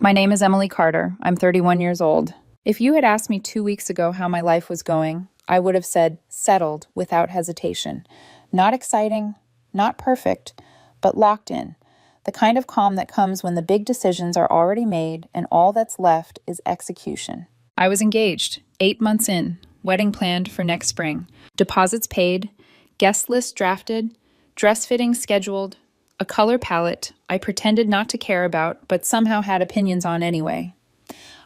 My name is Emily Carter. I'm 31 years old. If you had asked me 2 weeks ago how my life was going, I would have said settled without hesitation. Not exciting, not perfect, but locked in. The kind of calm that comes when the big decisions are already made and all that's left is execution. I was engaged, 8 months in, wedding planned for next spring. Deposits paid, guest list drafted, dress fitting scheduled, a color palette I pretended not to care about but somehow had opinions on anyway.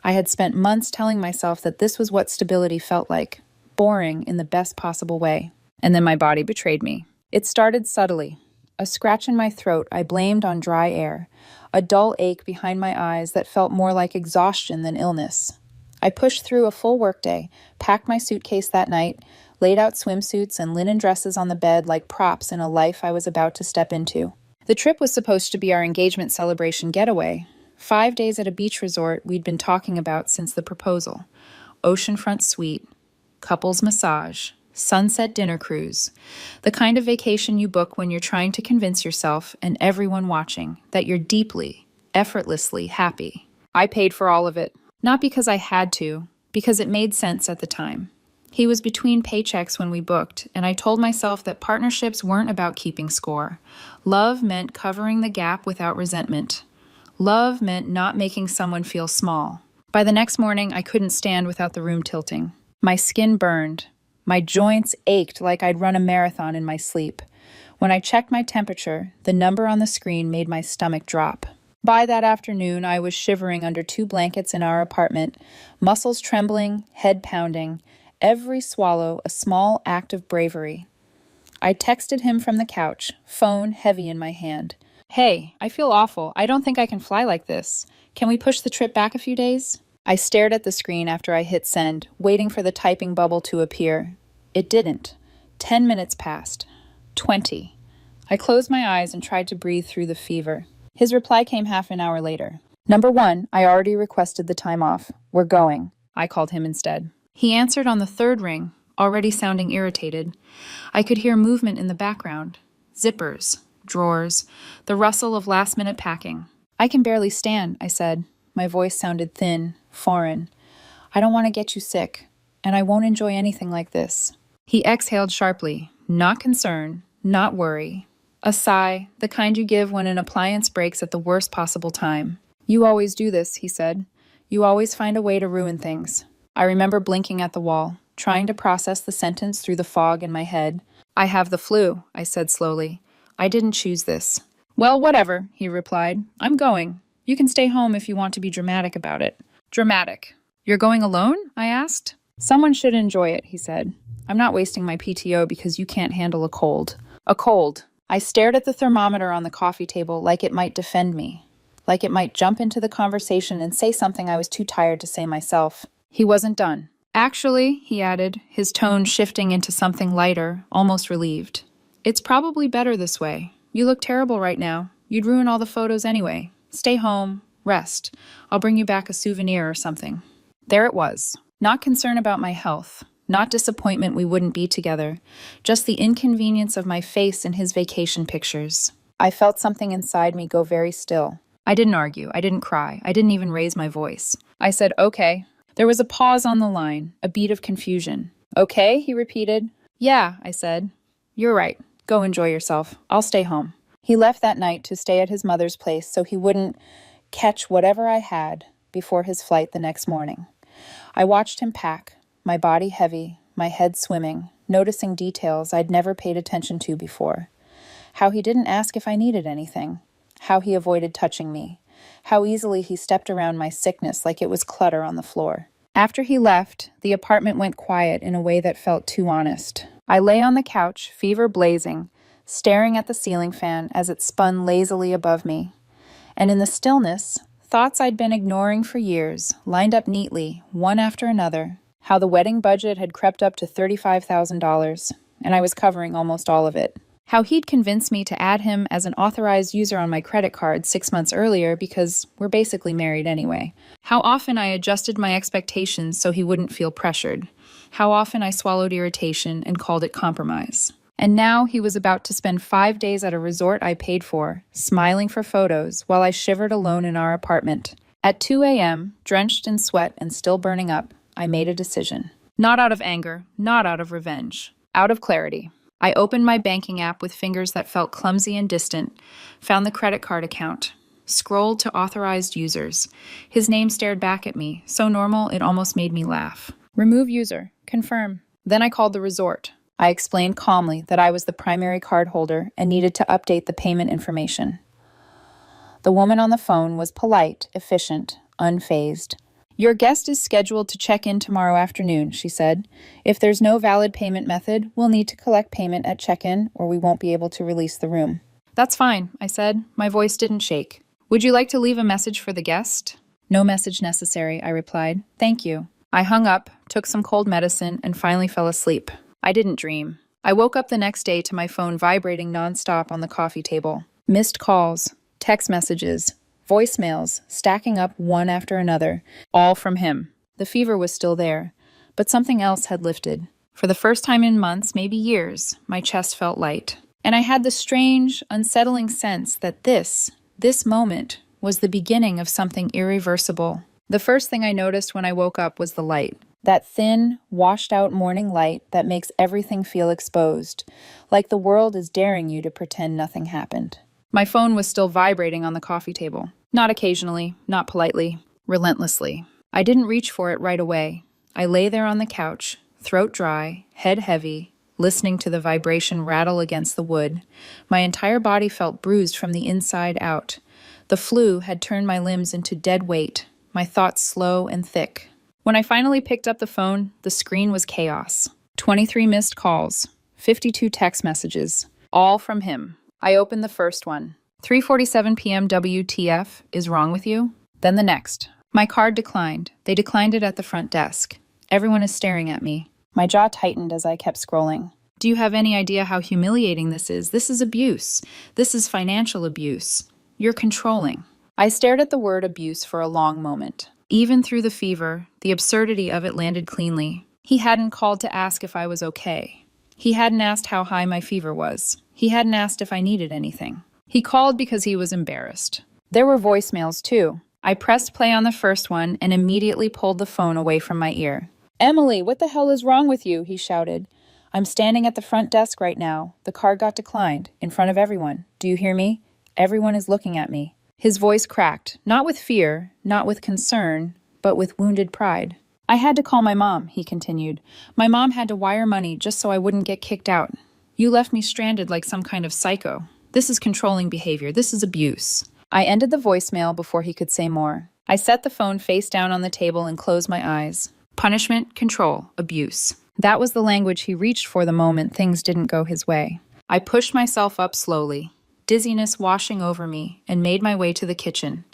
I had spent months telling myself that this was what stability felt like, boring in the best possible way. And then my body betrayed me. It started subtly. A scratch in my throat I blamed on dry air, a dull ache behind my eyes that felt more like exhaustion than illness. I pushed through a full workday, packed my suitcase that night, laid out swimsuits and linen dresses on the bed like props in a life I was about to step into. The trip was supposed to be our engagement celebration getaway, 5 days at a beach resort we'd been talking about since the proposal. Oceanfront suite, couples massage, sunset dinner cruise. The kind of vacation you book when you're trying to convince yourself and everyone watching that you're deeply, effortlessly happy. I paid for all of it, not because I had to, because it made sense at the time. He was between paychecks when we booked, and I told myself that partnerships weren't about keeping score. Love meant covering the gap without resentment. Love meant not making someone feel small. By the next morning, I couldn't stand without the room tilting. My skin burned. My joints ached like I'd run a marathon in my sleep. When I checked my temperature, the number on the screen made my stomach drop. By that afternoon, I was shivering under 2 blankets in our apartment, muscles trembling, head pounding, every swallow a small act of bravery. I texted him from the couch, phone heavy in my hand. "Hey, I feel awful. I don't think I can fly like this. Can we push the trip back a few days?" I stared at the screen after I hit send, waiting for the typing bubble to appear. It didn't. 10 minutes passed. 20. I closed my eyes and tried to breathe through the fever. His reply came half an hour later. "Number 1, I already requested the time off. We're going." I called him instead. He answered on the 3rd ring, already sounding irritated. I could hear movement in the background. Zippers, drawers, the rustle of last-minute packing. "I can barely stand," I said. My voice sounded thin, foreign. "I don't want to get you sick, and I won't enjoy anything like this." He exhaled sharply, not concern, not worry. A sigh, the kind you give when an appliance breaks at the worst possible time. "You always do this," he said. "You always find a way to ruin things." I remember blinking at the wall, trying to process the sentence through the fog in my head. "I have the flu," I said slowly. "I didn't choose this." "Well, whatever," he replied. "I'm going. You can stay home if you want to be dramatic about it." "Dramatic? You're going alone?" I asked. "Someone should enjoy it," he said. "I'm not wasting my PTO because you can't handle a cold." A cold. I stared at the thermometer on the coffee table like it might defend me, like it might jump into the conversation and say something I was too tired to say myself. He wasn't done. "Actually," he added, his tone shifting into something lighter, almost relieved. "It's probably better this way. You look terrible right now. You'd ruin all the photos anyway. Stay home, rest. I'll bring you back a souvenir or something." There it was. Not concern about my health, not disappointment we wouldn't be together, just the inconvenience of my face in his vacation pictures. I felt something inside me go very still. I didn't argue. I didn't cry. I didn't even raise my voice. I said, "Okay." There was a pause on the line, a beat of confusion. "Okay," he repeated. "Yeah," I said. "You're right. Go enjoy yourself. I'll stay home." He left that night to stay at his mother's place so he wouldn't catch whatever I had before his flight the next morning. I watched him pack, my body heavy, my head swimming, noticing details I'd never paid attention to before. How he didn't ask if I needed anything. How he avoided touching me. How easily he stepped around my sickness like it was clutter on the floor. After he left, the apartment went quiet in a way that felt too honest. I lay on the couch, fever blazing, staring at the ceiling fan as it spun lazily above me. And in the stillness, thoughts I'd been ignoring for years lined up neatly, one after another. How the wedding budget had crept up to $35,000, and I was covering almost all of it. How he'd convinced me to add him as an authorized user on my credit card 6 months earlier because we're basically married anyway. How often I adjusted my expectations so he wouldn't feel pressured. How often I swallowed irritation and called it compromise. And now he was about to spend 5 days at a resort I paid for, smiling for photos while I shivered alone in our apartment. At 2 a.m., drenched in sweat and still burning up, I made a decision. Not out of anger, not out of revenge, out of clarity. I opened my banking app with fingers that felt clumsy and distant, found the credit card account, scrolled to authorized users. His name stared back at me, so normal it almost made me laugh. Remove user. Confirm. Then I called the resort. I explained calmly that I was the primary card holder and needed to update the payment information. The woman on the phone was polite, efficient, unfazed. Your guest is scheduled to check in tomorrow afternoon, she said. If there's no valid payment method, we'll need to collect payment at check-in or we won't be able to release the room. That's fine, I said. My voice didn't shake. Would you like to leave a message for the guest? No message necessary, I replied. Thank you. I hung up, took some cold medicine, and finally fell asleep. I didn't dream. I woke up the next day to my phone vibrating nonstop on the coffee table. Missed calls, text messages, voicemails, stacking up one after another, all from him. The fever was still there, but something else had lifted. For the first time in months, maybe years, my chest felt light. And I had the strange, unsettling sense that this moment was the beginning of something irreversible. The first thing I noticed when I woke up was the light. That thin, washed-out morning light that makes everything feel exposed, like the world is daring you to pretend nothing happened. My phone was still vibrating on the coffee table. Not occasionally, not politely, relentlessly. I didn't reach for it right away. I lay there on the couch, throat dry, head heavy, listening to the vibration rattle against the wood. My entire body felt bruised from the inside out. The flu had turned my limbs into dead weight, my thoughts slow and thick. When I finally picked up the phone, the screen was chaos. 23 missed calls, 52 text messages, all from him. I opened the first one. 3:47 p.m. WTF, is wrong with you? Then the next. My card declined. They declined it at the front desk. Everyone is staring at me. My jaw tightened as I kept scrolling. Do you have any idea how humiliating this is? This is abuse. This is financial abuse. You're controlling. I stared at the word abuse for a long moment. Even through the fever, the absurdity of it landed cleanly. He hadn't called to ask if I was okay. He hadn't asked how high my fever was. He hadn't asked if I needed anything. He called because he was embarrassed. There were voicemails, too. I pressed play on the first one and immediately pulled the phone away from my ear. Emily, what the hell is wrong with you? He shouted. I'm standing at the front desk right now. The card got declined, in front of everyone. Do you hear me? Everyone is looking at me. His voice cracked, not with fear, not with concern, but with wounded pride. I had to call my mom, he continued. My mom had to wire money just so I wouldn't get kicked out. You left me stranded like some kind of psycho. This is controlling behavior. This is abuse. I ended the voicemail before he could say more. I set the phone face down on the table and closed my eyes. Punishment, control, abuse. That was the language he reached for the moment things didn't go his way. I pushed myself up slowly, dizziness washing over me, and made my way to the kitchen.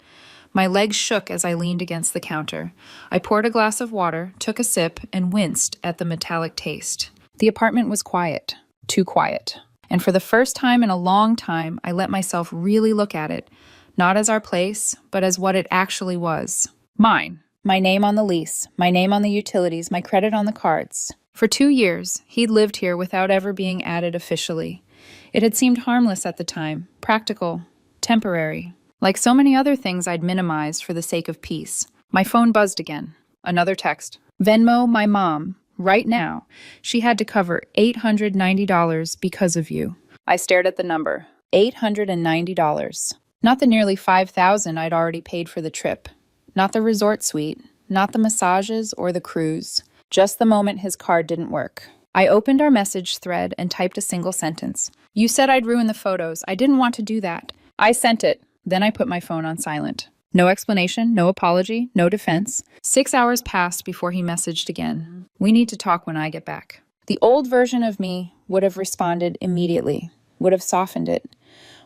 My legs shook as I leaned against the counter. I poured a glass of water, took a sip, and winced at the metallic taste. The apartment was quiet. Too quiet. And for the first time in a long time, I let myself really look at it, not as our place, but as what it actually was. Mine. My name on the lease, my name on the utilities, my credit on the cards. For 2 years, he'd lived here without ever being added officially. It had seemed harmless at the time, practical, temporary. Like so many other things I'd minimized for the sake of peace. My phone buzzed again. Another text. Venmo my mom. Right now. She had to cover $890 because of you. I stared at the number. $890. Not the nearly $5,000 I'd already paid for the trip. Not the resort suite. Not the massages or the cruise. Just the moment his card didn't work. I opened our message thread and typed a single sentence. You said I'd ruin the photos. I didn't want to do that. I sent it. Then I put my phone on silent. No explanation, no apology, no defense. 6 hours passed before he messaged again. We need to talk when I get back. The old version of me would have responded immediately, would have softened it,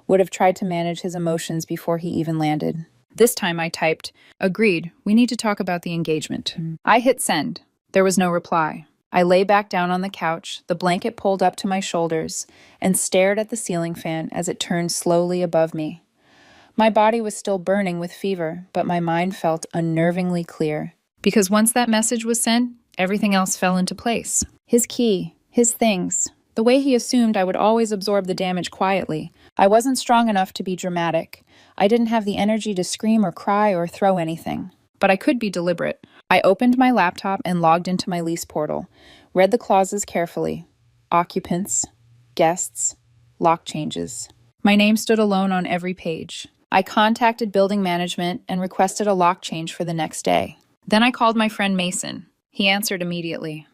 would have tried to manage his emotions before he even landed. This time I typed, agreed, we need to talk about the engagement. I hit send. There was no reply. I lay back down on the couch, the blanket pulled up to my shoulders, and stared at the ceiling fan as it turned slowly above me. My body was still burning with fever, but my mind felt unnervingly clear. Because once that message was sent, everything else fell into place. His key, his things, The way he assumed I would always absorb the damage quietly. I wasn't strong enough to be dramatic. I didn't have the energy to scream or cry or throw anything. But I could be deliberate. I opened my laptop and logged into my lease portal, read the clauses carefully. Occupants, guests, lock changes. My name stood alone on every page. I contacted building management and requested a lock change for the next day. Then I called my friend Mason. He answered immediately.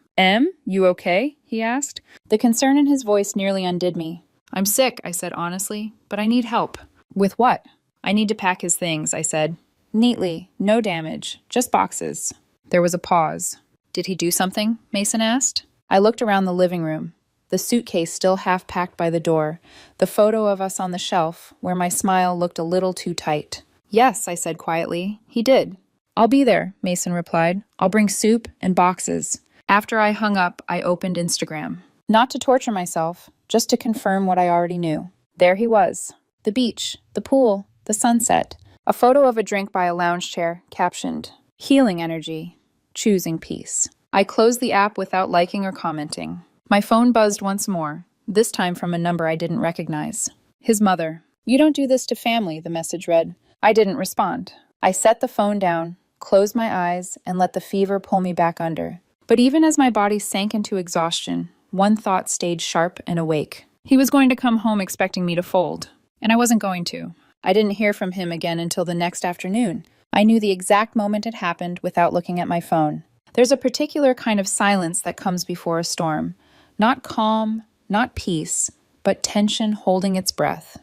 You okay?" he asked. The concern in his voice nearly undid me. "I'm sick," I said honestly, "but I need help." "With what?" "I need to pack his things," I said. "Neatly, no damage, just boxes." There was a pause. "Did he do something?" Mason asked. I looked around the living room, the suitcase still half packed by the door, the photo of us on the shelf, where my smile looked a little too tight. "Yes," I said quietly, "he did." "I'll be there," Mason replied. "I'll bring soup and boxes." After I hung up, I opened Instagram. Not to torture myself, just to confirm what I already knew. There he was. The beach, the pool, the sunset. A photo of a drink by a lounge chair, captioned, "Healing energy, choosing peace." I closed the app without liking or commenting. My phone buzzed once more, this time from a number I didn't recognize. His mother. "You don't do this to family," the message read. I didn't respond. I set the phone down, closed my eyes, and let the fever pull me back under. But even as my body sank into exhaustion, one thought stayed sharp and awake. He was going to come home expecting me to fold, and I wasn't going to. I didn't hear from him again until the next afternoon. I knew the exact moment it happened without looking at my phone. There's a particular kind of silence that comes before a storm. Not calm, not peace, but tension holding its breath.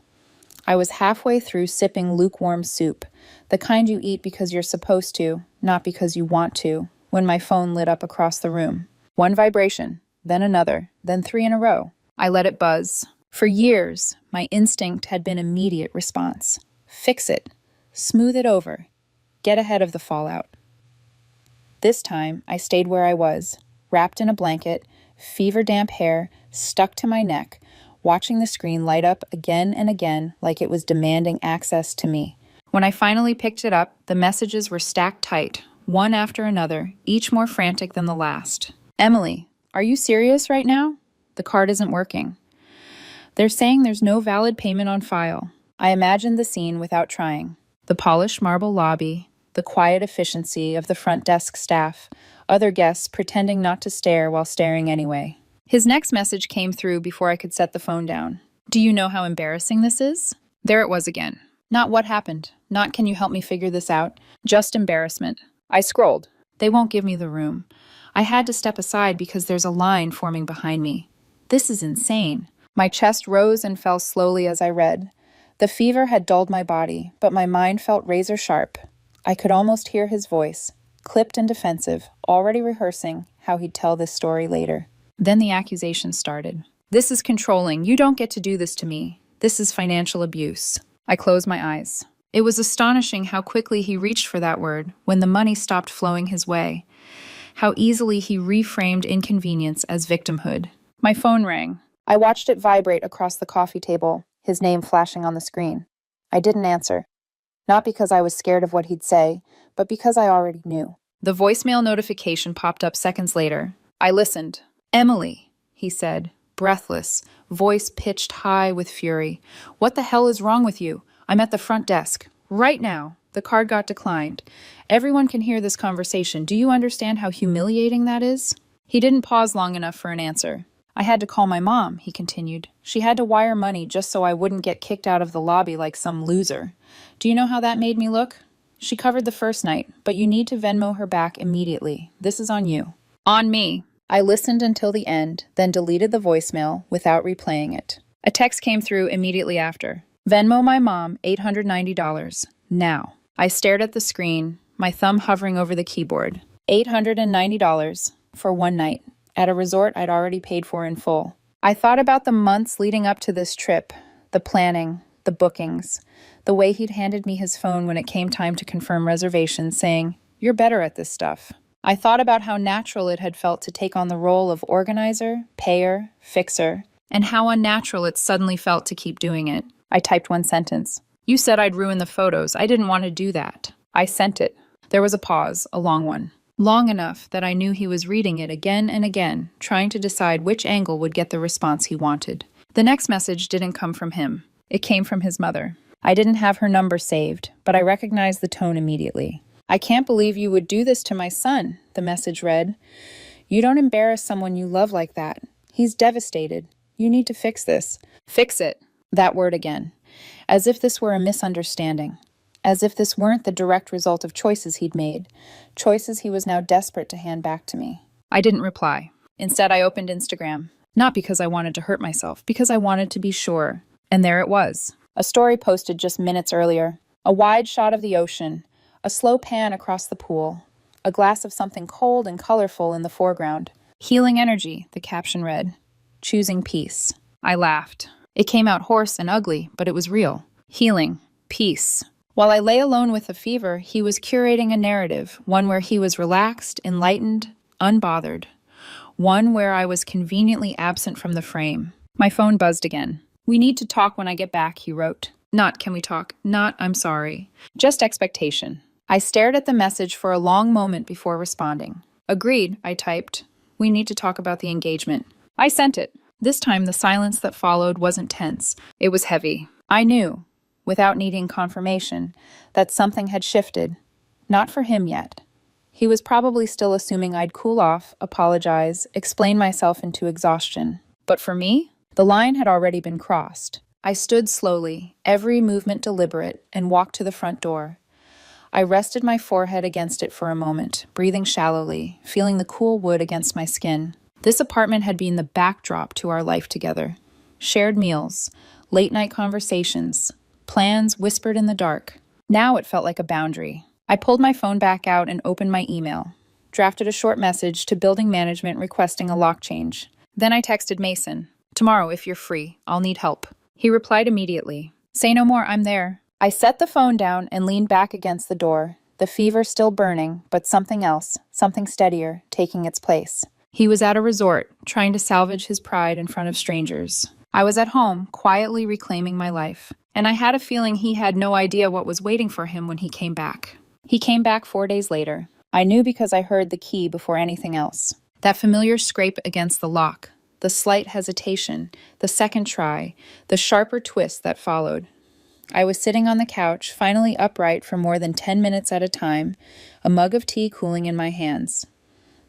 I was halfway through sipping lukewarm soup, the kind you eat because you're supposed to, not because you want to, when my phone lit up across the room. One vibration, then another, then 3 in a row. I let it buzz. For years, my instinct had been immediate response. Fix it. Smooth it over. Get ahead of the fallout. This time, I stayed where I was, wrapped in a blanket, fever-damp hair stuck to my neck, watching the screen light up again and again like it was demanding access to me. When I finally picked it up, the messages were stacked tight, one after another, each more frantic than the last. "Emily, are you serious right now? The card isn't working. They're saying there's no valid payment on file." I imagined the scene without trying. The polished marble lobby, the quiet efficiency of the front desk staff, other guests pretending not to stare while staring anyway. His next message came through before I could set the phone down. "Do you know how embarrassing this is?" There it was again. Not what happened, not can you help me figure this out, just embarrassment. I scrolled. They won't give me the room. I had to step aside because there's a line forming behind me. This is insane. My chest rose and fell slowly as I read. The fever had dulled my body, but my mind felt razor sharp. I could almost hear his voice, clipped and defensive, already rehearsing how he'd tell this story later. Then the accusations started. "This is controlling. You don't get to do this to me. This is financial abuse." I closed my eyes. It was astonishing how quickly he reached for that word when the money stopped flowing his way. How easily he reframed inconvenience as victimhood. My phone rang. I watched it vibrate across the coffee table, his name flashing on the screen. I didn't answer. Not because I was scared of what he'd say, but because I already knew. The voicemail notification popped up seconds later. I listened. "Emily," he said, breathless, voice pitched high with fury. "What the hell is wrong with you? I'm at the front desk. Right now." The card got declined. "Everyone can hear this conversation. Do you understand how humiliating that is?" He didn't pause long enough for an answer. "I had to call my mom," he continued. "She had to wire money just so I wouldn't get kicked out of the lobby like some loser. Do you know how that made me look? She covered the first night, but you need to Venmo her back immediately. This is on you." "On me." I listened until the end, then deleted the voicemail without replaying it. A text came through immediately after. "Venmo my mom $890. Now." I stared at the screen, my thumb hovering over the keyboard. $890 for one night, at a resort I'd already paid for in full. I thought about the months leading up to this trip, the planning, the bookings, the way he'd handed me his phone when it came time to confirm reservations, saying, "You're better at this stuff." I thought about how natural it had felt to take on the role of organizer, payer, fixer, and how unnatural it suddenly felt to keep doing it. I typed one sentence. "You said I'd ruin the photos. I didn't want to do that." I sent it. There was a pause, a long one. long enough that I knew he was reading it again and again, trying to decide which angle would get the response he wanted. The next message didn't come from him. It came from his mother. I didn't have her number saved, but I recognized the tone immediately. "I can't believe you would do this to my son," the message read. "You don't embarrass someone you love like that. He's devastated. You need to fix this." Fix it. That word again. As if this were a misunderstanding. As if this weren't the direct result of choices he'd made. Choices he was now desperate to hand back to me. I didn't reply. Instead, I opened Instagram. Not because I wanted to hurt myself, because I wanted to be sure. And there it was. A story posted just minutes earlier. A wide shot of the ocean. A slow pan across the pool. A glass of something cold and colorful in the foreground. "Healing energy," the caption read. "Choosing peace." I laughed. It came out hoarse and ugly, but it was real. Healing. Peace. While I lay alone with the fever, he was curating a narrative, one where he was relaxed, enlightened, unbothered. One where I was conveniently absent from the frame. My phone buzzed again. "We need to talk when I get back," he wrote. Not "can we talk," not "I'm sorry." Just expectation. I stared at the message for a long moment before responding. "Agreed," I typed. "We need to talk about the engagement." I sent it. This time the silence that followed wasn't tense. It was heavy. I knew, without needing confirmation, that something had shifted. Not for him yet. He was probably still assuming I'd cool off, apologize, explain myself into exhaustion. But for me, the line had already been crossed. I stood slowly, every movement deliberate, and walked to the front door. I rested my forehead against it for a moment, breathing shallowly, feeling the cool wood against my skin. This apartment had been the backdrop to our life together. Shared meals, late-night conversations, plans whispered in the dark. Now it felt like a boundary. I pulled my phone back out and opened my email. Drafted a short message to building management requesting a lock change. Then I texted Mason. "Tomorrow, if you're free, I'll need help." He replied immediately. "Say no more, I'm there." I set the phone down and leaned back against the door, the fever still burning, but something else, something steadier, taking its place. He was at a resort, trying to salvage his pride in front of strangers. I was at home, quietly reclaiming my life. And I had a feeling he had no idea what was waiting for him when he came back. He came back 4 days later. I knew because I heard the key before anything else. That familiar scrape against the lock, the slight hesitation, the second try, the sharper twist that followed. I was sitting on the couch, finally upright for more than 10 minutes at a time, a mug of tea cooling in my hands.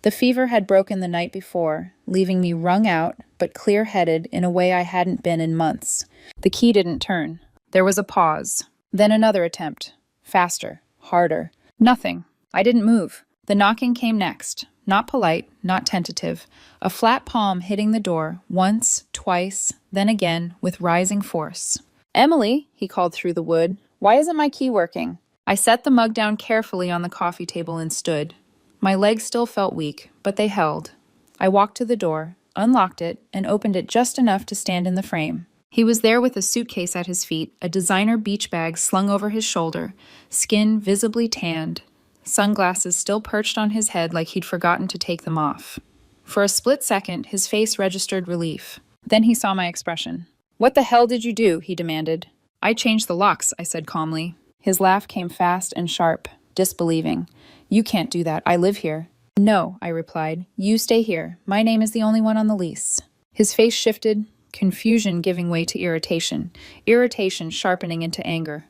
The fever had broken the night before, leaving me wrung out, but clear-headed in a way I hadn't been in months. The key didn't turn. There was a pause. Then another attempt. Faster. Harder. Nothing. I didn't move. The knocking came next. Not polite, not tentative. A flat palm hitting the door, once, twice, then again, with rising force. "Emily," he called through the wood, "why isn't my key working?" I set the mug down carefully on the coffee table and stood. My legs still felt weak, but they held. I walked to the door, unlocked it, and opened it just enough to stand in the frame. He was there with a suitcase at his feet, a designer beach bag slung over his shoulder, skin visibly tanned, sunglasses still perched on his head like he'd forgotten to take them off. For a split second, his face registered relief. Then he saw my expression. "What the hell did you do?" he demanded. "I changed the locks," I said calmly. His laugh came fast and sharp, disbelieving. "You can't do that. I live here." "No," I replied. "You stay here. My name is the only one on the lease." His face shifted, confusion giving way to irritation sharpening into anger.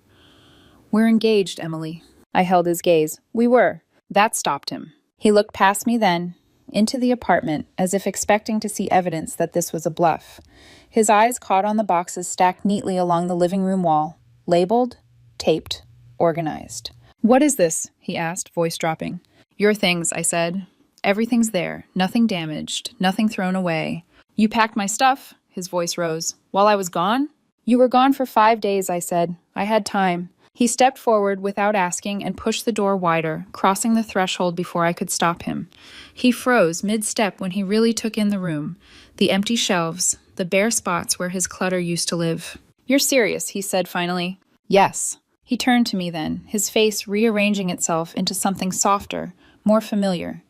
"We're engaged, Emily." I held his gaze. "We were." That stopped him. He looked past me then, into the apartment, as if expecting to see evidence that this was a bluff. His eyes caught on the boxes stacked neatly along the living room wall, labeled, taped, organized. "What is this?" he asked, voice dropping. "Your things," I said. "Everything's there, nothing damaged, nothing thrown away." "You packed my stuff?" His voice rose. "While I was gone?" "You were gone for 5 days," I said. "I had time." He stepped forward without asking and pushed the door wider, crossing the threshold before I could stop him. He froze mid-step when he really took in the room, the empty shelves, the bare spots where his clutter used to live. "You're serious," he said finally. "Yes." He turned to me then, his face rearranging itself into something softer, more familiar.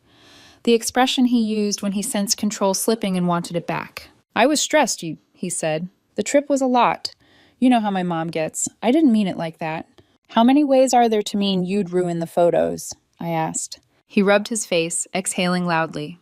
The expression he used when he sensed control slipping and wanted it back. "I was stressed, he said. "The trip was a lot. You know how my mom gets. I didn't mean it like that." "How many ways are there to mean you'd ruin the photos?" I asked. He rubbed his face, exhaling loudly.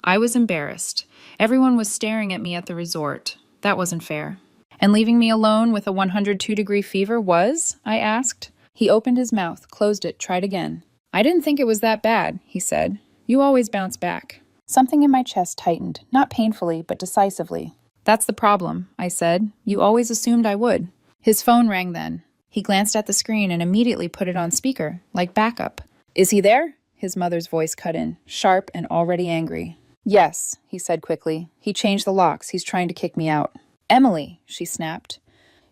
I was embarrassed. Everyone was staring at me at the resort. That wasn't fair. And leaving me alone with a 102-degree fever was? I asked. He opened his mouth, closed it, tried again. I didn't think it was that bad, he said. You always bounce back. Something in my chest tightened, not painfully, but decisively. That's the problem, I said. You always assumed I would. His phone rang then. He glanced at the screen and immediately put it on speaker, like backup. Is he there? His mother's voice cut in, sharp and already angry. Yes, he said quickly. He changed the locks. He's trying to kick me out. Emily, she snapped.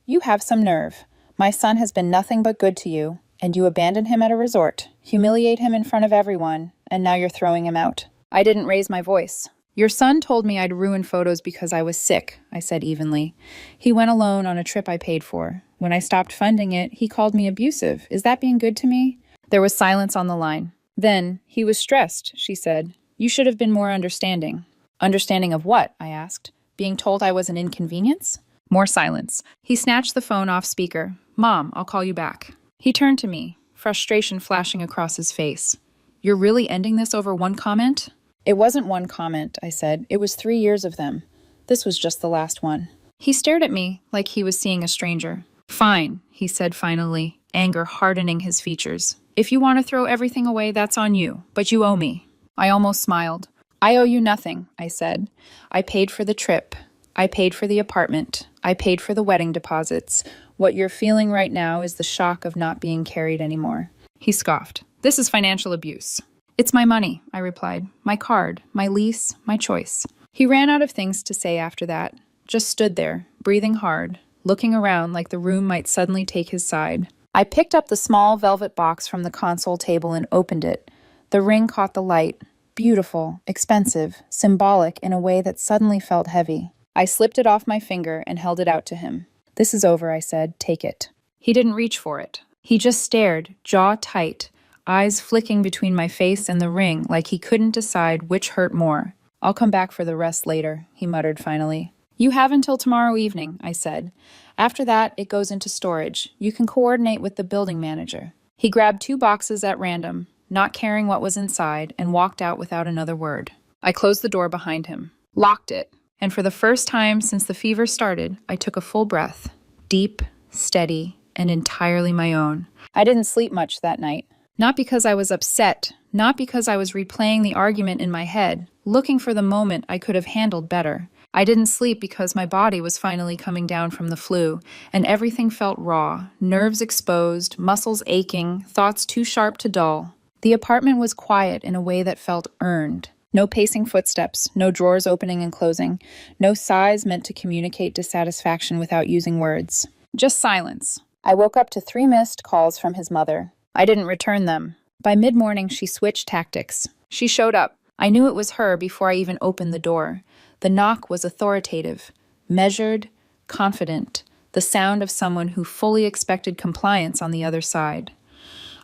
You have some nerve. My son has been nothing but good to you, and you abandon him at a resort, humiliate him in front of everyone, and now you're throwing him out. I didn't raise my voice. Your son told me I'd ruin photos because I was sick, I said evenly. He went alone on a trip I paid for. When I stopped funding it, he called me abusive. Is that being good to me? There was silence on the line. Then, he was stressed, she said. You should have been more understanding. Understanding of what? I asked. Being told I was an inconvenience? More silence. He snatched the phone off speaker. Mom, I'll call you back. He turned to me, frustration flashing across his face. You're really ending this over one comment? It wasn't one comment, I said. It was 3 years of them. This was just the last one. He stared at me like he was seeing a stranger. Fine, he said finally, anger hardening his features. If you want to throw everything away, that's on you, but you owe me. I almost smiled. I owe you nothing, I said. I paid for the trip. I paid for the apartment. I paid for the wedding deposits. What you're feeling right now is the shock of not being carried anymore. He scoffed. This is financial abuse. It's my money, I replied. My card, my lease, my choice. He ran out of things to say after that. Just stood there, breathing hard, looking around like the room might suddenly take his side. I picked up the small velvet box from the console table and opened it. The ring caught the light. Beautiful, expensive, symbolic in a way that suddenly felt heavy. I slipped it off my finger and held it out to him. This is over, I said. Take it. He didn't reach for it. He just stared, jaw tight, eyes flicking between my face and the ring like he couldn't decide which hurt more. I'll come back for the rest later, he muttered finally. You have until tomorrow evening, I said. After that, it goes into storage. You can coordinate with the building manager. He grabbed 2 boxes at random, not caring what was inside, and walked out without another word. I closed the door behind him, locked it, and for the first time since the fever started, I took a full breath, deep, steady, and entirely my own. I didn't sleep much that night. Not because I was upset, not because I was replaying the argument in my head, looking for the moment I could have handled better. I didn't sleep because my body was finally coming down from the flu, and everything felt raw, nerves exposed, muscles aching, thoughts too sharp to dull. The apartment was quiet in a way that felt earned. No pacing footsteps, no drawers opening and closing, no sighs meant to communicate dissatisfaction without using words. Just silence. I woke up to 3 missed calls from his mother. I didn't return them. By mid-morning, she switched tactics. She showed up. I knew it was her before I even opened the door. The knock was authoritative, measured, confident, the sound of someone who fully expected compliance on the other side.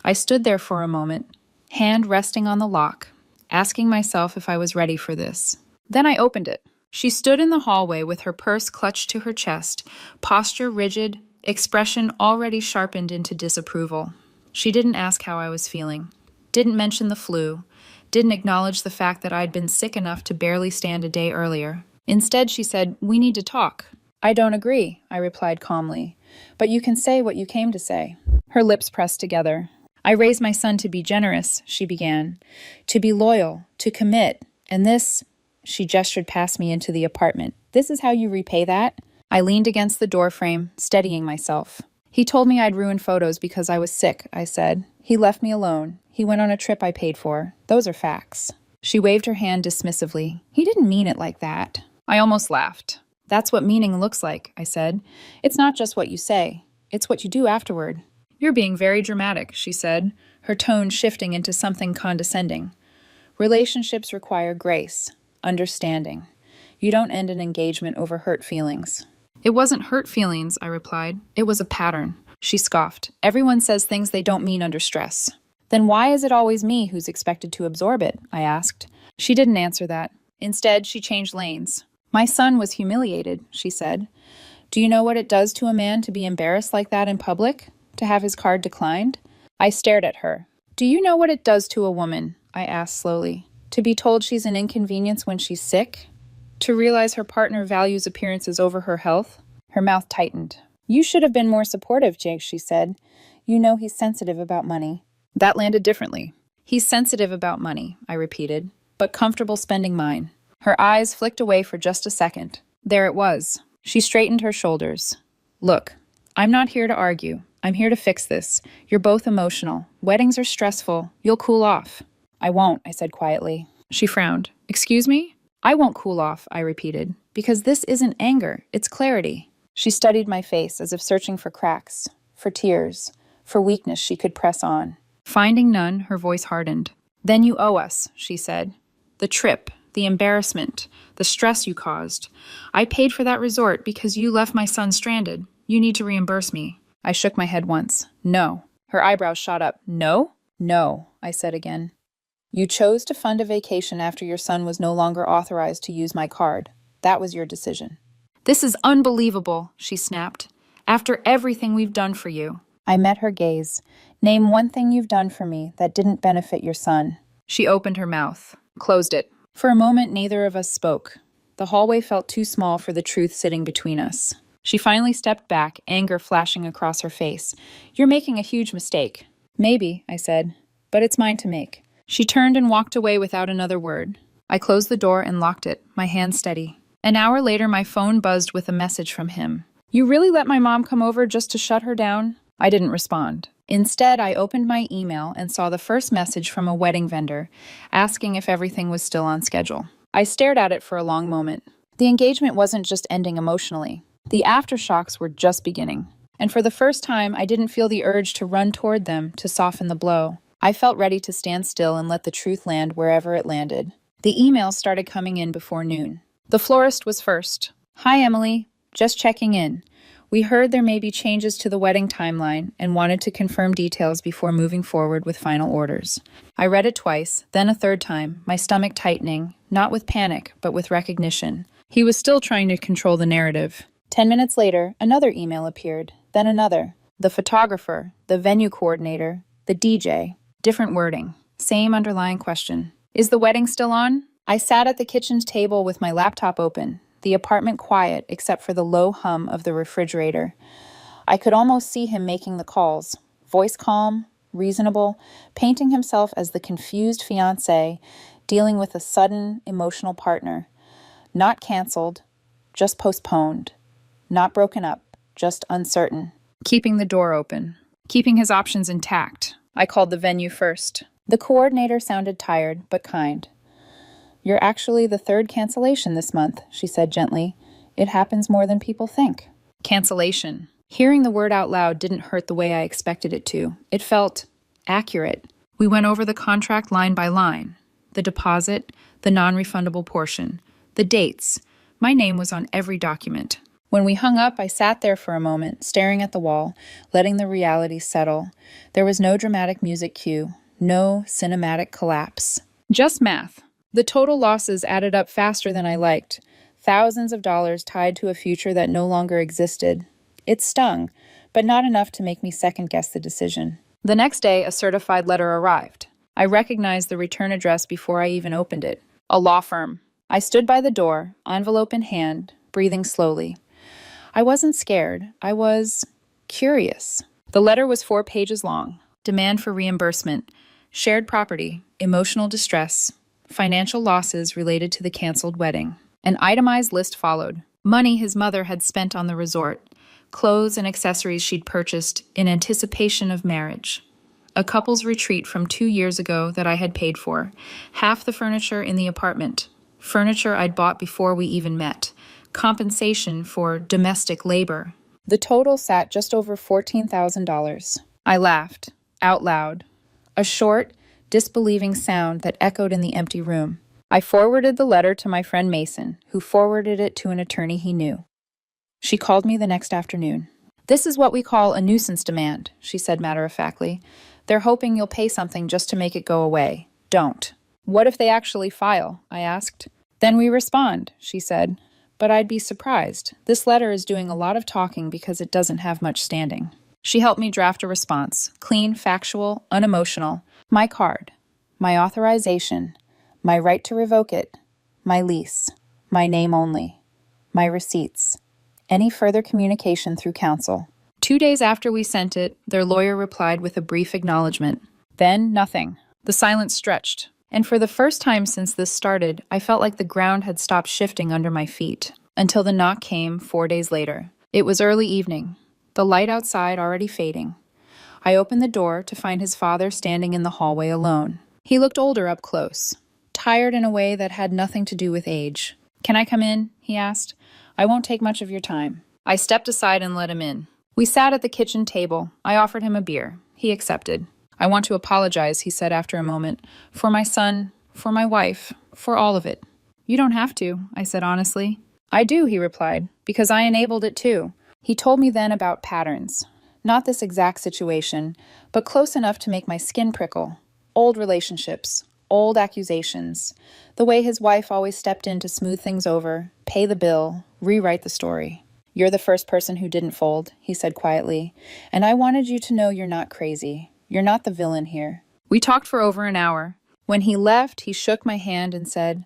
I stood there for a moment, hand resting on the lock, asking myself if I was ready for this. Then I opened it. She stood in the hallway with her purse clutched to her chest, posture rigid, expression already sharpened into disapproval. She didn't ask how I was feeling, didn't mention the flu, didn't acknowledge the fact that I'd been sick enough to barely stand a day earlier. Instead, she said, "We need to talk." "I don't agree," I replied calmly. "But you can say what you came to say." Her lips pressed together. "I raised my son to be generous," she began, "to be loyal, to commit, and this," she gestured past me into the apartment, "this is how you repay that?" I leaned against the doorframe, steadying myself. "He told me I'd ruin photos because I was sick," I said. "He left me alone. He went on a trip I paid for. Those are facts." She waved her hand dismissively. "He didn't mean it like that." I almost laughed. "That's what meaning looks like," I said. "It's not just what you say. It's what you do afterward." "You're being very dramatic," she said, her tone shifting into something condescending. "Relationships require grace, understanding. You don't end an engagement over hurt feelings." "It wasn't hurt feelings," I replied. "It was a pattern." She scoffed. "Everyone says things they don't mean under stress." "Then why is it always me who's expected to absorb it?" I asked. She didn't answer that. Instead, she changed lanes. "My son was humiliated," she said. "Do you know what it does to a man to be embarrassed like that in public? To have his card declined?" I stared at her. "Do you know what it does to a woman?" I asked slowly. To be told she's an inconvenience when she's sick? To realize her partner values appearances over her health? Her mouth tightened. You should have been more supportive, Jake, she said. You know he's sensitive about money. That landed differently. He's sensitive about money, I repeated, but comfortable spending mine. Her eyes flicked away for just a second. There it was. She straightened her shoulders. Look, I'm not here to argue. I'm here to fix this. You're both emotional. Weddings are stressful. You'll cool off. I won't, I said quietly. She frowned. Excuse me? I won't cool off, I repeated, because this isn't anger, it's clarity. She studied my face as if searching for cracks, for tears, for weakness she could press on. Finding none, her voice hardened. Then you owe us, she said. The trip, the embarrassment, the stress you caused. I paid for that resort because you left my son stranded. You need to reimburse me. I shook my head once. No. Her eyebrows shot up. No? No, I said again. You chose to fund a vacation after your son was no longer authorized to use my card. That was your decision. This is unbelievable, she snapped. After everything we've done for you. I met her gaze. Name one thing you've done for me that didn't benefit your son. She opened her mouth, closed it. For a moment, neither of us spoke. The hallway felt too small for the truth sitting between us. She finally stepped back, anger flashing across her face. You're making a huge mistake. Maybe, I said, but it's mine to make. She turned and walked away without another word. I closed the door and locked it, my hand steady. An hour later, my phone buzzed with a message from him. You really let my mom come over just to shut her down? I didn't respond. Instead, I opened my email and saw the first message from a wedding vendor, asking if everything was still on schedule. I stared at it for a long moment. The engagement wasn't just ending emotionally. The aftershocks were just beginning. And for the first time, I didn't feel the urge to run toward them to soften the blow. I felt ready to stand still and let the truth land wherever it landed. The emails started coming in before noon. The florist was first. Hi, Emily. Just checking in. We heard there may be changes to the wedding timeline and wanted to confirm details before moving forward with final orders. I read it twice, then a third time, my stomach tightening, not with panic, but with recognition. He was still trying to control the narrative. 10 minutes later, another email appeared, then another. The photographer, the venue coordinator, the DJ. Different wording. Same underlying question. Is the wedding still on? I sat at the kitchen table with my laptop open, the apartment quiet except for the low hum of the refrigerator. I could almost see him making the calls, voice calm, reasonable, painting himself as the confused fiancé dealing with a sudden emotional partner. Not canceled, just postponed. Not broken up, just uncertain. Keeping the door open. Keeping his options intact. I called the venue first. The coordinator sounded tired, but kind. You're actually the third cancellation this month, she said gently. It happens more than people think. Cancellation. Hearing the word out loud didn't hurt the way I expected it to. It felt accurate. We went over the contract line by line. The deposit, the non-refundable portion, the dates. My name was on every document. When we hung up, I sat there for a moment, staring at the wall, letting the reality settle. There was no dramatic music cue, no cinematic collapse. Just math. The total losses added up faster than I liked. Thousands of dollars tied to a future that no longer existed. It stung, but not enough to make me second-guess the decision. The next day, a certified letter arrived. I recognized the return address before I even opened it. A law firm. I stood by the door, envelope in hand, breathing slowly. I wasn't scared. I was curious. The letter was 4 pages long. Demand for reimbursement, shared property, emotional distress, financial losses related to the canceled wedding. An itemized list followed. Money his mother had spent on the resort, clothes and accessories she'd purchased in anticipation of marriage. A couple's retreat from 2 years ago that I had paid for. Half the furniture in the apartment. Furniture I'd bought before we even met. Compensation for domestic labor. The total sat just over $14,000. I laughed, out loud. A short, disbelieving sound that echoed in the empty room. I forwarded the letter to my friend Mason, who forwarded it to an attorney he knew. She called me the next afternoon. This is what we call a nuisance demand, she said matter-of-factly. They're hoping you'll pay something just to make it go away. Don't. What if they actually file? I asked. Then we respond, she said. But I'd be surprised. This letter is doing a lot of talking because it doesn't have much standing. She helped me draft a response. Clean, factual, unemotional. My card. my authorization, my right to revoke it, my lease, my name only, my receipts, any further communication through counsel. 2 days after we sent it, their lawyer replied with a brief acknowledgement. Then nothing. The silence stretched, and for the first time since this started, I felt like the ground had stopped shifting under my feet, until the knock came 4 days later. It was early evening, the light outside already fading. I opened the door to find his father standing in the hallway alone. He looked older up close, tired in a way that had nothing to do with age. "Can I come in?" he asked. "I won't take much of your time." I stepped aside and let him in. We sat at the kitchen table. I offered him a beer. He accepted. "I want to apologize," he said after a moment, "for my son, for my wife, for all of it." "You don't have to," I said honestly. "I do," he replied, "because I enabled it too." He told me then about patterns. Not this exact situation, but close enough to make my skin prickle. Old relationships, old accusations, the way his wife always stepped in to smooth things over, pay the bill, rewrite the story. "You're the first person who didn't fold," he said quietly, "and I wanted you to know you're not crazy. You're not the villain here." We talked for over an hour. When he left, he shook my hand and said,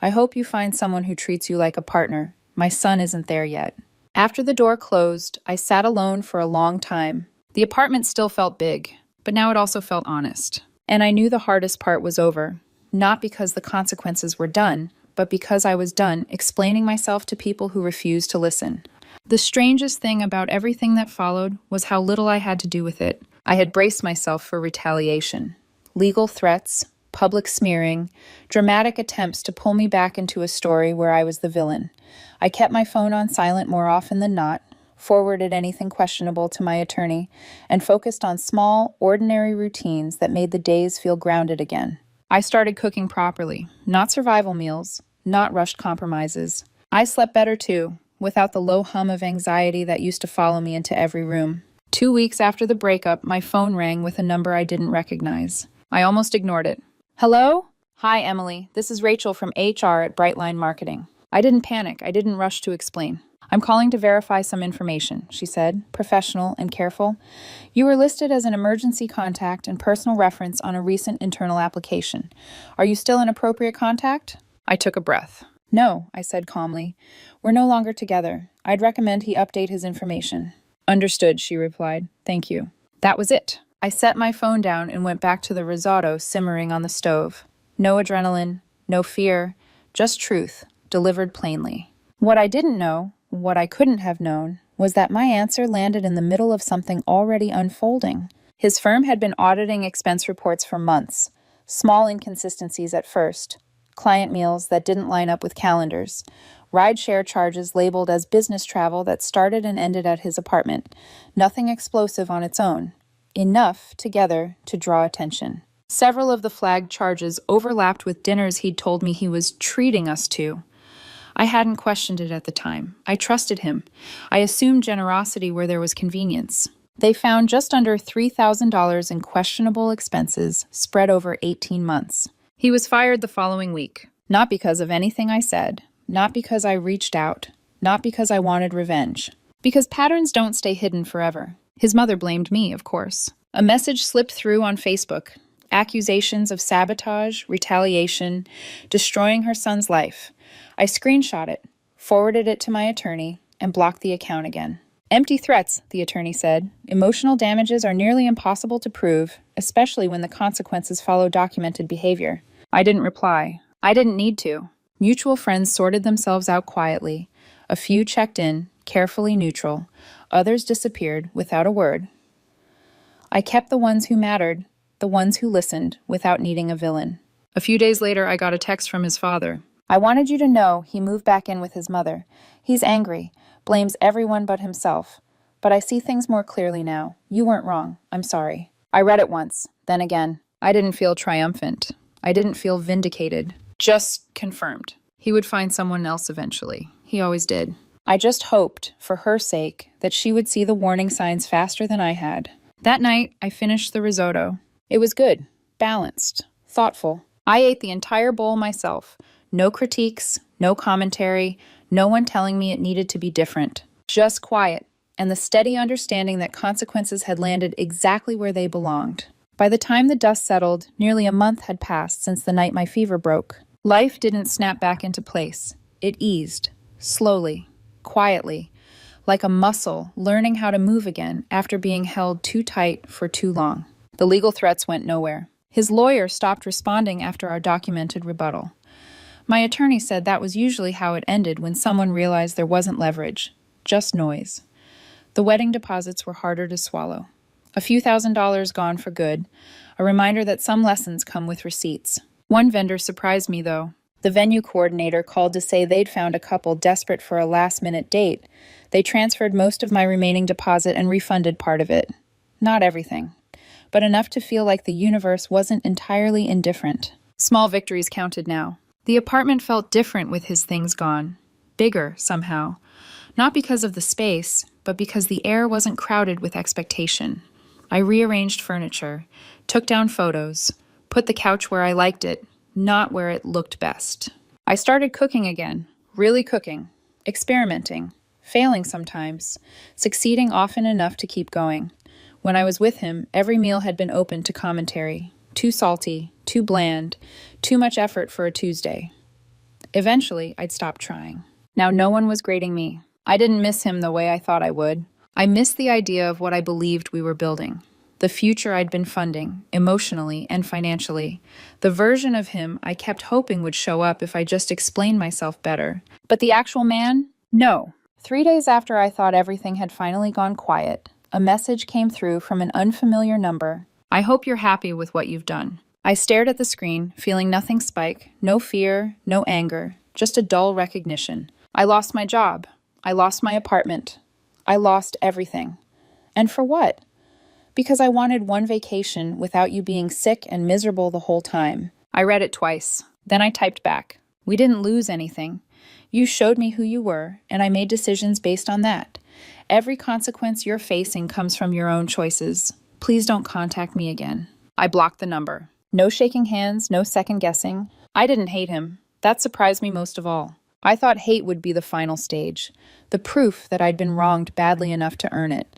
"I hope you find someone who treats you like a partner. My son isn't there yet." After the door closed, I sat alone for a long time. The apartment still felt big, but now it also felt honest. And I knew the hardest part was over, not because the consequences were done, but because I was done explaining myself to people who refused to listen. The strangest thing about everything that followed was how little I had to do with it. I had braced myself for retaliation. Legal threats, public smearing, dramatic attempts to pull me back into a story where I was the villain. I kept my phone on silent more often than not, forwarded anything questionable to my attorney, and focused on small, ordinary routines that made the days feel grounded again. I started cooking properly, not survival meals, not rushed compromises. I slept better too, without the low hum of anxiety that used to follow me into every room. 2 weeks after the breakup, my phone rang with a number I didn't recognize. I almost ignored it. "Hello? Hi, Emily. This is Rachel from HR at Brightline Marketing." I didn't panic. I didn't rush to explain. "I'm calling to verify some information," she said, professional and careful. "You were listed as an emergency contact and personal reference on a recent internal application. Are you still an appropriate contact?" I took a breath. "No," I said calmly. "We're no longer together. I'd recommend he update his information." "Understood," she replied. "Thank you." That was it. I set my phone down and went back to the risotto simmering on the stove. No adrenaline, no fear, just truth, delivered plainly. What I didn't know, what I couldn't have known, was that my answer landed in the middle of something already unfolding. His firm had been auditing expense reports for months. Small inconsistencies at first. Client meals that didn't line up with calendars. Ride-share charges labeled as business travel that started and ended at his apartment. Nothing explosive on its own. Enough, together, to draw attention. Several of the flagged charges overlapped with dinners he'd told me he was treating us to. I hadn't questioned it at the time. I trusted him. I assumed generosity where there was convenience. They found just under $3,000 in questionable expenses spread over 18 months. He was fired the following week. Not because of anything I said. Not because I reached out. Not because I wanted revenge. Because patterns don't stay hidden forever. His mother blamed me, of course. A message slipped through on Facebook. Accusations of sabotage, retaliation, destroying her son's life. I screenshot it, forwarded it to my attorney, and blocked the account again. "Empty threats," the attorney said. "Emotional damages are nearly impossible to prove, especially when the consequences follow documented behavior." I didn't reply. I didn't need to. Mutual friends sorted themselves out quietly. A few checked in, carefully neutral. Others disappeared without a word. I kept the ones who mattered, the ones who listened without needing a villain. A few days later, I got a text from his father. "I wanted you to know he moved back in with his mother. He's angry, blames everyone but himself. But I see things more clearly now. You weren't wrong. I'm sorry." I read it once, then again. I didn't feel triumphant. I didn't feel vindicated. Just confirmed. He would find someone else eventually. He always did. I just hoped, for her sake, that she would see the warning signs faster than I had. That night, I finished the risotto. It was good, balanced, thoughtful. I ate the entire bowl myself. No critiques, no commentary, no one telling me it needed to be different. Just quiet, and the steady understanding that consequences had landed exactly where they belonged. By the time the dust settled, nearly a month had passed since the night my fever broke. Life didn't snap back into place. It eased, slowly, quietly, like a muscle learning how to move again after being held too tight for too long. The legal threats went nowhere. His lawyer stopped responding after our documented rebuttal. My attorney said that was usually how it ended when someone realized there wasn't leverage, just noise. The wedding deposits were harder to swallow. A few $1,000s gone for good, a reminder that some lessons come with receipts. One vendor surprised me, though. The venue coordinator called to say they'd found a couple desperate for a last-minute date. They transferred most of my remaining deposit and refunded part of it. Not everything, but enough to feel like the universe wasn't entirely indifferent. Small victories counted now. The apartment felt different with his things gone. Bigger, somehow. Not because of the space, but because the air wasn't crowded with expectation. I rearranged furniture, took down photos, put the couch where I liked it, not where it looked best. I started cooking again, really cooking, experimenting, failing sometimes, succeeding often enough to keep going. When I was with him, every meal had been open to commentary. Too salty, too bland, too much effort for a Tuesday. Eventually, I'd stopped trying. Now no one was grading me. I didn't miss him the way I thought I would. I missed the idea of what I believed we were building. The future I'd been funding, emotionally and financially. The version of him I kept hoping would show up if I just explained myself better. But the actual man? No. 3 days after I thought everything had finally gone quiet, a message came through from an unfamiliar number. I hope you're happy with what you've done. I stared at the screen, feeling nothing spike, no fear, no anger, just a dull recognition. I lost my job. I lost my apartment. I lost everything. And for what? Because I wanted one vacation without you being sick and miserable the whole time. I read it twice. Then I typed back. We didn't lose anything. You showed me who you were, and I made decisions based on that. Every consequence you're facing comes from your own choices. Please don't contact me again. I blocked the number. No shaking hands, no second guessing. I didn't hate him. That surprised me most of all. I thought hate would be the final stage, the proof that I'd been wronged badly enough to earn it.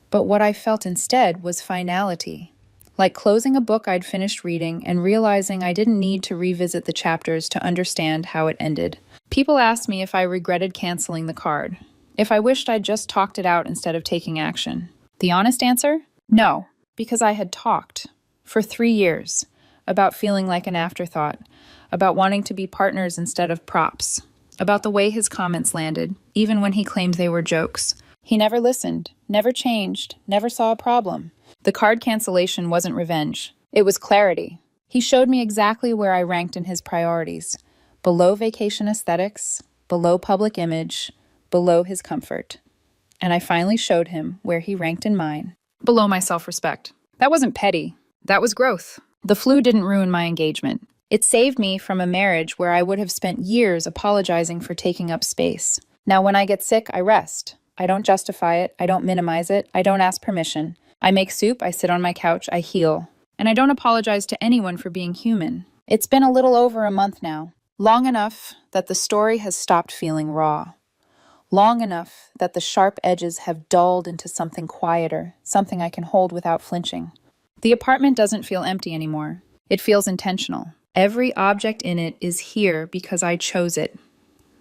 But what I felt instead was finality, like closing a book I'd finished reading and realizing I didn't need to revisit the chapters to understand how it ended. People asked me if I regretted canceling the card, if I wished I'd just talked it out instead of taking action. The honest answer? No, because I had talked for 3 years about feeling like an afterthought, about wanting to be partners instead of props, about the way his comments landed, even when he claimed they were jokes. He never listened, never changed, never saw a problem. The card cancellation wasn't revenge. It was clarity. He showed me exactly where I ranked in his priorities. Below vacation aesthetics, below public image, below his comfort. And I finally showed him where he ranked in mine. Below my self-respect. That wasn't petty. That was growth. The flu didn't ruin my engagement. It saved me from a marriage where I would have spent years apologizing for taking up space. Now when I get sick, I rest. I don't justify it. I don't minimize it. I don't ask permission. I make soup. I sit on my couch. I heal. And I don't apologize to anyone for being human. It's been a little over a month now. Long enough that the story has stopped feeling raw. Long enough that the sharp edges have dulled into something quieter, something I can hold without flinching. The apartment doesn't feel empty anymore. It feels intentional. Every object in it is here because I chose it.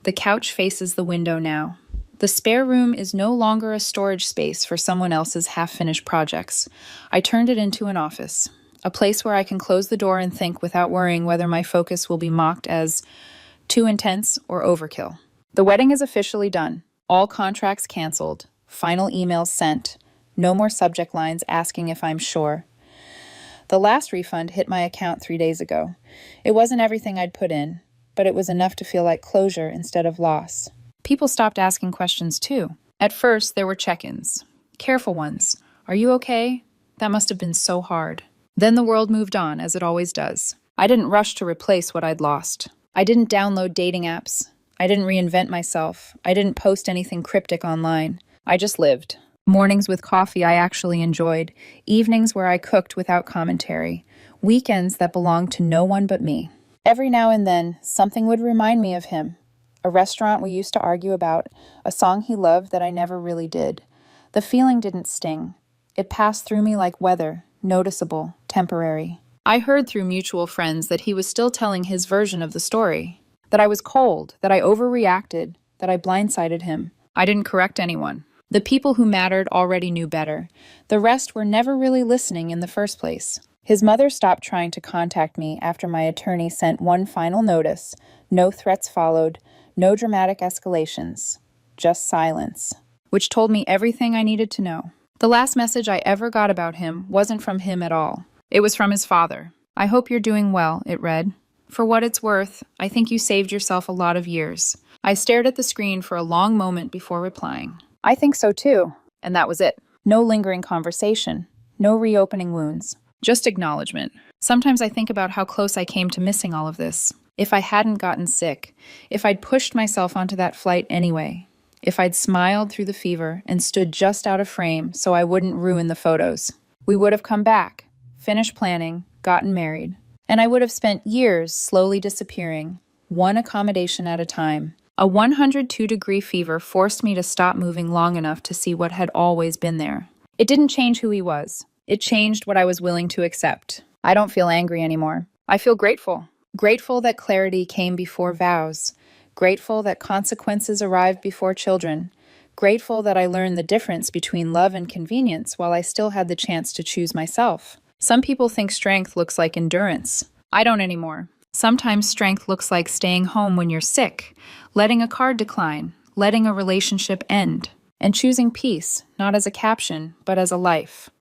The couch faces the window now. The spare room is no longer a storage space for someone else's half-finished projects. I turned it into an office, a place where I can close the door and think without worrying whether my focus will be mocked as too intense or overkill. The wedding is officially done. All contracts canceled. Final emails sent. No more subject lines asking if I'm sure. The last refund hit my account 3 days ago. It wasn't everything I'd put in, but it was enough to feel like closure instead of loss. People stopped asking questions too. At first, there were check-ins. Careful ones. Are you okay? That must have been so hard. Then the world moved on, as it always does. I didn't rush to replace what I'd lost. I didn't download dating apps. I didn't reinvent myself. I didn't post anything cryptic online. I just lived. Mornings with coffee I actually enjoyed. Evenings where I cooked without commentary. Weekends that belonged to no one but me. Every now and then, something would remind me of him. A restaurant we used to argue about, a song he loved that I never really did. The feeling didn't sting. It passed through me like weather, noticeable, temporary. I heard through mutual friends that he was still telling his version of the story. That I was cold, that I overreacted, that I blindsided him. I didn't correct anyone. The people who mattered already knew better. The rest were never really listening in the first place. His mother stopped trying to contact me after my attorney sent one final notice. No threats followed, no dramatic escalations, just silence, which told me everything I needed to know. The last message I ever got about him wasn't from him at all. It was from his father. "I hope you're doing well," it read. "For what it's worth, I think you saved yourself a lot of years." I stared at the screen for a long moment before replying. "I think so too." And that was it. No lingering conversation. No reopening wounds. Just acknowledgement. Sometimes I think about how close I came to missing all of this. If I hadn't gotten sick. If I'd pushed myself onto that flight anyway. If I'd smiled through the fever and stood just out of frame so I wouldn't ruin the photos. We would have come back, finished planning, gotten married. And I would have spent years slowly disappearing, one accommodation at a time. A 102-degree fever forced me to stop moving long enough to see what had always been there. It didn't change who he was. It changed what I was willing to accept. I don't feel angry anymore. I feel grateful. Grateful that clarity came before vows. Grateful that consequences arrived before children. Grateful that I learned the difference between love and convenience while I still had the chance to choose myself. Some people think strength looks like endurance. I don't anymore. Sometimes strength looks like staying home when you're sick, letting a card decline, letting a relationship end, and choosing peace, not as a caption, but as a life.